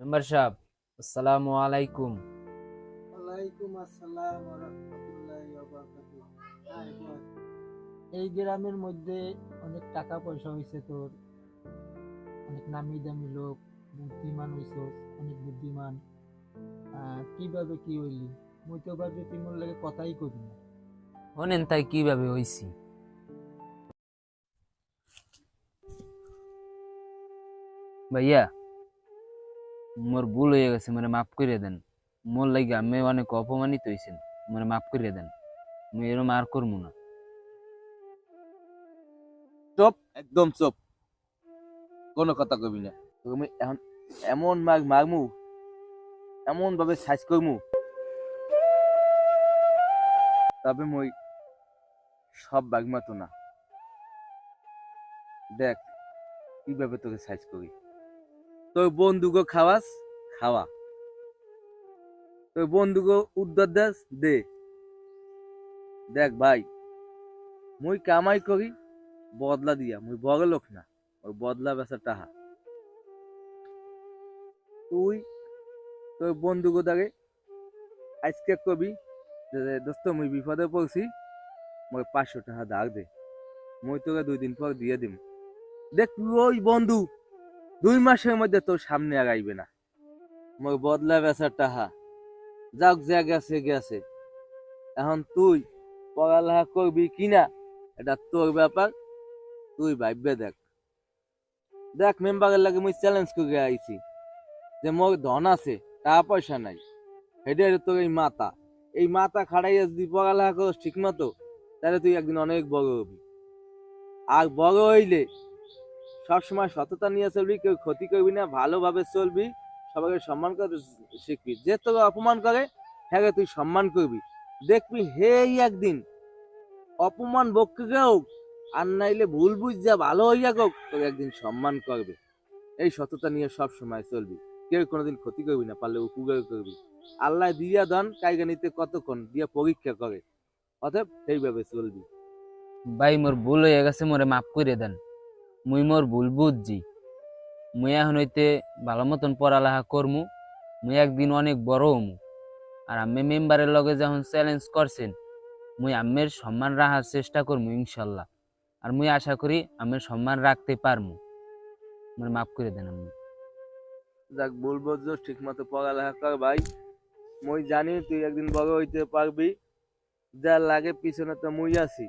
Member সাহেব, আসসালামু আলাইকুম। ওয়ালাইকুম আসসালাম ওয়া রাহমাতুল্লাহি ওয়া বারাকাতুহু। আয় বল। এই গ্রামের মধ্যে অনেক টাকা পয়সা হইছে তোর, অনেক নামি দামি লোক, বুদ্ধিমান হইছস, অনেক বুদ্ধিমান। কিভাবে কি হইলি? মুই তো ভাবছি তুই মোর লাগে কথাই কবি না। হনেন তাই কিভাবে হইছি? ভাইয়া, মোর ভুল হয়ে গেছে, মানে মাফ করে দেন। মোর লাগে আমি অনেক অপমানিত হইছেন, মানে মাফ করে দেন। আমি এরম আর করবো না। চুপ, একদম চুপ, কোনো কথা কবি না। তুমি এখন এমন মারমু, এমন ভাবে সাইজ করমু, তবে মই সব বাগমা তো না। দেখ কিভাবে তোকে সাইজ করি। তোর বন্ধুকে খাওয়াস, খাওয়া। তোর বন্ধুকে উদ্ধার দেস, দে। দেখ ভাই, মুই কামাই করি বদলা দিয়া, মুই বড় লোক না। ওই বদলা বেচা টাহা তুই তোর বন্ধুকে দাঁড়ে আজকে কবি যে দোস্ত মুই বিপদে পড়ছি, মোর 500 টাকা ধার দে, মুই তোকে 2 দিন পর দিয়ে দিম। দেখ তুই ওই বন্ধু 2 মাসের মধ্যে তোর সামনে আর আইবে না। মোর বদলা বেচার টাহা যাক, যা গেছে গেছে। এখন তুই পড়ালেখা করবি কিনা এটা তোর ব্যাপার, তুই ভাববে দেখ। দেখ মেম্বারের লাগে মুই চ্যালেঞ্জ করে আইছি যে মোর ধন আছে, টাকা পয়সা নাই। হেডে তোর এই মাথা খাড়াইয়া যদি পড়ালেখা করস ঠিক মতো, তাহলে তুই একদিন অনেক বড় হবি। আর বড় হইলে সবসময় সততা নিয়ে চলবি, কেউ ক্ষতি করবি না, ভালোভাবে চলবি, সবাইকে সম্মান করতে শিখবি। যে তোকে অপমান করে হ্যাঁ তুই সম্মান করবি। দেখবি হেই একদিন অপমান বক্ষে হোক আর নাইলে ভুল বুঝ যা ভালো হইয়া হোক, তোকে একদিন সম্মান করবে। এই সততা নিয়ে সব সময় চলবি, কেউ কোনোদিন ক্ষতি করবি না, পারলে উপকার করবি। আল্লাহ দিয়া দান কাইগা নিতে কতক্ষণ দিয়া পরীক্ষা করে, অতএব সেইভাবে চলবি। ভাই, মোর ভুল হয়ে গেছে, মোরে মাফ করে দেন। মুই মোর ভুল বুঝছি। মুই এখন হইতে ভালো মতন পড়ালেখা করমু। মুই একদিন অনেক বড় হমু। আর আমি মেম্বারের লগে যখন চ্যালেঞ্জ করছেন, মুই আম্মের সম্মান রাখার চেষ্টা করমু ইনশাল্লাহ। আর মুই আশা করি আম্মের সম্মান রাখতে পারমু। মোরে মাফ করে দেন আম্মু। যাক, বলবো যে ঠিক মতো পড়ালেখা কর ভাই। মুই জানি তুই একদিন বড় হইতে পারবি, যা লাগে পিছনে তো মুই আছি।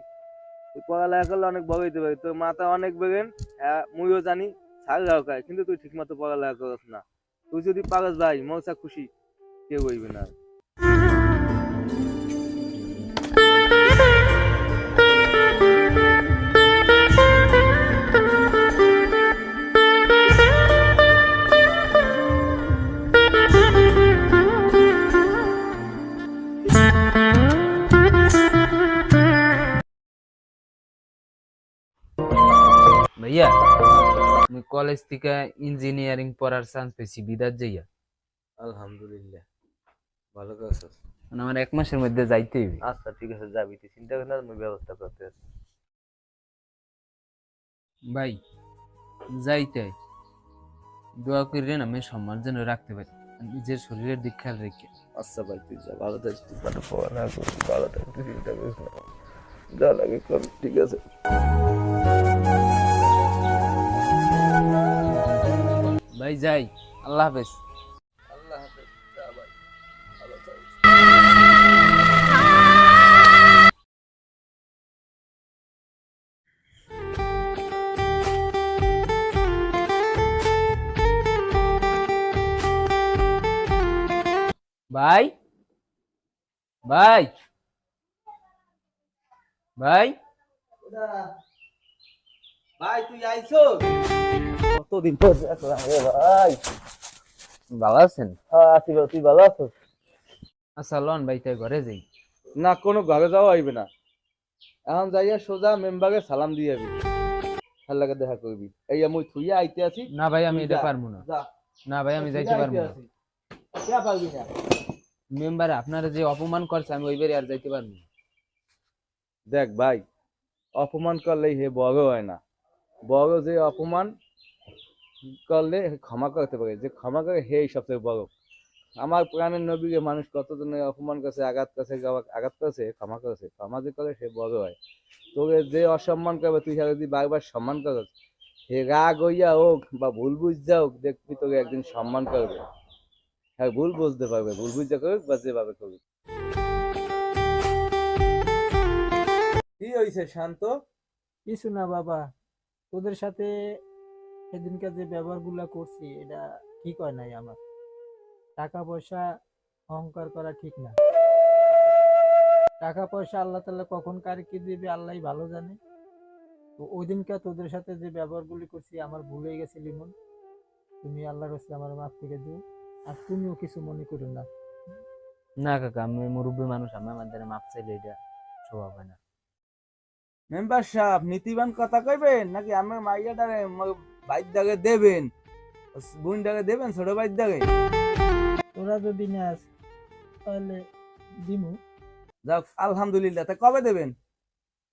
তুই পড়ালেখা করলে অনেক বড় হইতে পারবি, তোর মাথা অনেক বেগেন। হ্যাঁ মুইও জানি, ছাড় খায়, কিন্তু তুই ঠিক মতো পড়ালেখা করস না। তুই যদি পারস ভাই, মৌসা খুশি কেউ হইবে না। ভাইয়া, মুই কলেজ থেকে ইঞ্জিনিয়ারিং পড়ার চান্স পেয়েছি বিদাত যাইয়া। আলহামদুলিল্লাহ, ভালো করছিস। মানে আমার 1 মাসের মধ্যে যাইতে হইবে। আচ্ছা ঠিক আছে, যাবি, তুই চিন্তা কর না, আমি ব্যবস্থা করতে আছি। ভাই, যাইতে দোয়া করিলেন আমি সম্মান যেন রাখতে পারি, নিজের শরীরের দিক খেয়াল রেখে। আচ্ছা ভাই, তুই যা, ভালো থাকিস, তুই ভালো পড়ালেখা করবি, ভালো থাকিস, তুই চিন্তা করিস না, যা লাগে কর, ঠিক আছে। ভাই যাই, আল্লাহ হাফেজ। আল্লাহ হাফেজ, যা ভাই, ভালো থাকিস। ভাই, ভাই, ভাই, ভাই তুই আইছো? কতদিন পর দেখলাম রে ভাই। ভালো আছেন? হ্যাঁ আছি ভাই, তুই ভালো আছো? আচ্ছা লন ভাই, তাই ঘরে যাই। না, কোনো ঘরে যাওয়া হইবে না। এখন যাইয়া সোজা মেম্বারে সালাম দিয়ে যাবি, তার লাগে দেখা করবি। এই আমি থুইয়া আইতে আছি। না ভাই, আমি তুই এটা যা, পারবো না। যা। না ভাই, আমি যাইতে পারবো না। কে পারবি না? মেম্বার আপনারা যে অপমান করছে, আমি ওইবারে আর যাইতে পারবো না। দেখ ভাই, অপমান করলেই হে বড় হয় না। বড় যে অপমান করলে ক্ষমা করতে পারে, যে ক্ষমা করে সেই সবচেয়ে বড়। আমার প্রাণের নবীকে মানুষ কতজনের অপমান করছে, আঘাত করছে, আঘাত করেছে, ক্ষমা করেছে, ক্ষমা যে করে সে বড় হয়। তোকে যে অসম্মান করবে তুই যদি বারবার সম্মান করস, সে রাগ হইয়া হোক বা ভুল বুঝা হোক, দেখবি তোকে একদিন সম্মান করবে। হ্যাঁ, ভুল বুঝতে পারবে, ভুল বুঝা করুক বা যেভাবে করুক। কি হয়েছে শান্ত? কিছু না বাবা, তোদের সাথে সেদিনকার যে ব্যবহারগুলা করছি এটা ঠিক হয় নাই আমার। টাকা পয়সা অহংকার করা ঠিক না। টাকা পয়সা আল্লাহ তাআলা কখন কার কি দিবে আল্লাহই ভালো জানে। তো ওই দিনকার তোদের সাথে যে ব্যবহারগুলি করছি আমার ভুল হয়ে গেছে লিমন। তুমি আল্লাহর রাস্তায় আমার মাফ করে দিও। আর তুমিও কিছু মনে করো না। না কাকা, আমি মুরব্বী মানুষ, আমি আমাদের মাপ চাইলে এটা স্বভাব হয় না। মেম্বার সাহেব নীতিবান কথা কইবেন নাকি আমার মাইয়াটারে বাইর দাগে দেবেন, বোন দাগে দেবেন, ছোট বাইর দাগে? তোরা যদি নেস তাহলে দিমু। যাক আলহামদুলিল্লাহ। তা কবে দেবেন?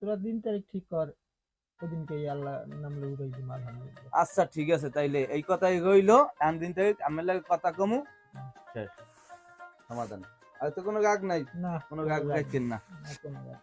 তোরা দিন তারিখ ঠিক কর, ওদিনকে আল্লাহ নামলে উঠাই দিম আলহামদুলিল্লাহ। আচ্ছা ঠিক আছে, তাইলে এই কথাই রইলো। এমন দিন থেকে আমার লাগে কথা কমু, শেষ, সমাধান। আর তো কোনো রাগ নাই, না কোনো রাগ রাখছেন না। কোনো রাগ।